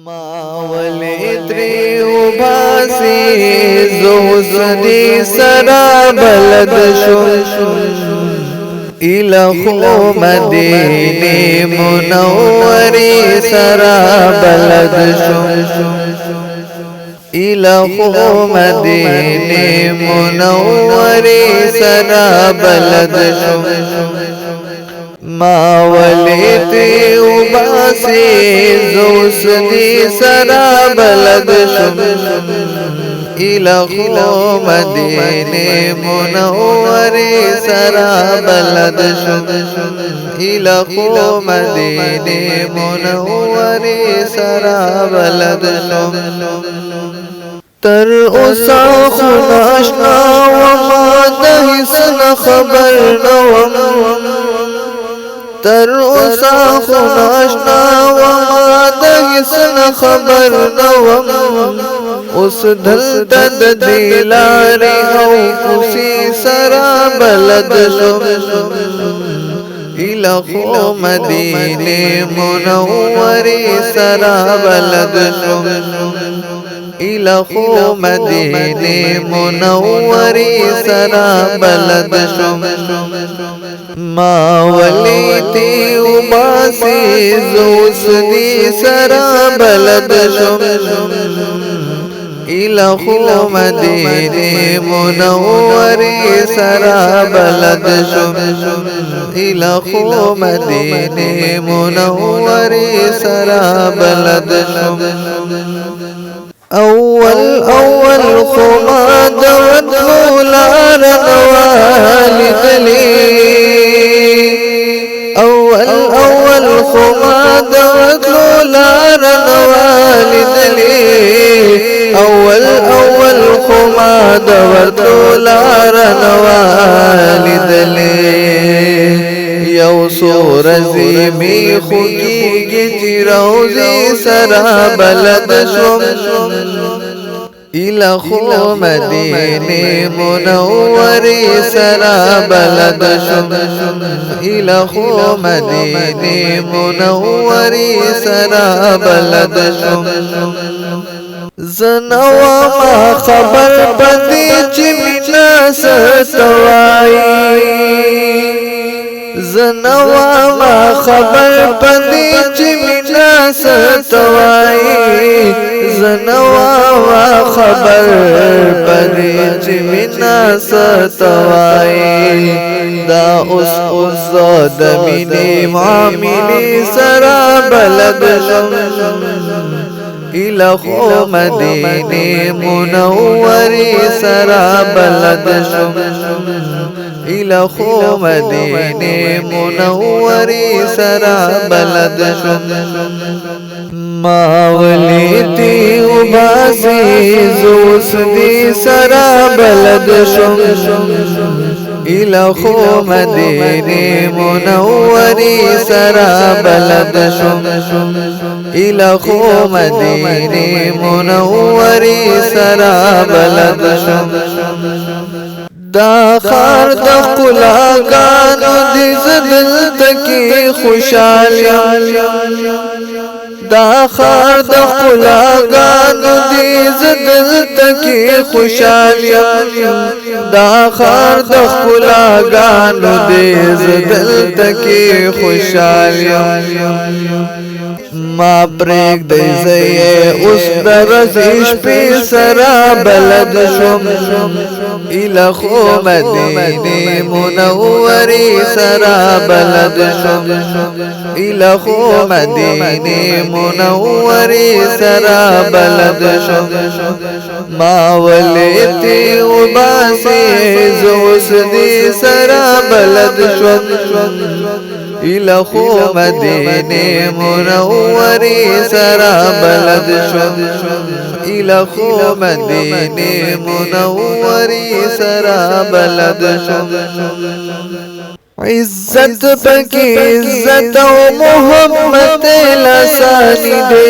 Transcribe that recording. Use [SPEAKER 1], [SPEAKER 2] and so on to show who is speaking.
[SPEAKER 1] ما ولتري وباسي زوسدي سرا بلد شو إلى خو مدينة منوري سرا بلد شو إلى خو مدينة منوري سرا بلد شو ما وليتي وباسي زوسدي سرا بلد شم إلى خو مدينة منوري سرا بلد شم إلى خو مدينة منوري سرا بلد شم ترأسا خناشنا وما دهسنا خبر نوم ترأسا خناشنا وما دهسنا خبر نوم اس دلتا دلاري او کسی سرا بلد شم إلى خو مدينة منوري سرا بلد شم إلى خو مدينة منوري سرا بلد شم ما وليتي وباسي زوسدي سرا بلد شم إلى خو مدينة منوري سرا بلد شم إلى خو مدينة منوري سرا بلد شم أول خما دوت لولا والد لي أول خما دوت لولا والد لي أول خما دوت لولا والد لي یو سور زیمی خوگی روزی سرا بلد شم إلى خو مدينة منوري سرا بلد شم إلى خو مدينة منوري سرا بلد شم زنوا ما خبر بدي جمنا ستوائی زنوا ما خبر بدي جمنا ستوائی زنوا ما خبر بدي جمنا ستوائی دا اس دمینی معاملی سرا بلد شم إلى خو مدينة منوري سرا بلد شم إلى خو مدينة منوري سرا بلد شم ما وليتي وباسي زوسدي سرا بلد شم إلى خو مدينة منوري سرا بلد شم إلى خو مدينة منوري سرا بلد شم دا خار دا قلاگانو دی زدل تکی خوشالیم دا خار دا قلاگانو دی زدل تکی خوشالیم دا خار دا قلاگانو دی زدل تکی خوشالیم ما پریک دی زیه اس درزش پی سرا بلد شم إلى خو مدينة منوري سرا بلد شم إلى خو مدينة منوري سرا بلد شم ما وليتي وباسي زوسدي سرا بلد شم إلى خو مدينة منوري سرا بلد شم إلى خو مدينة منوري سرا بلد شم عزت بکی عزت و محمد لسانی دے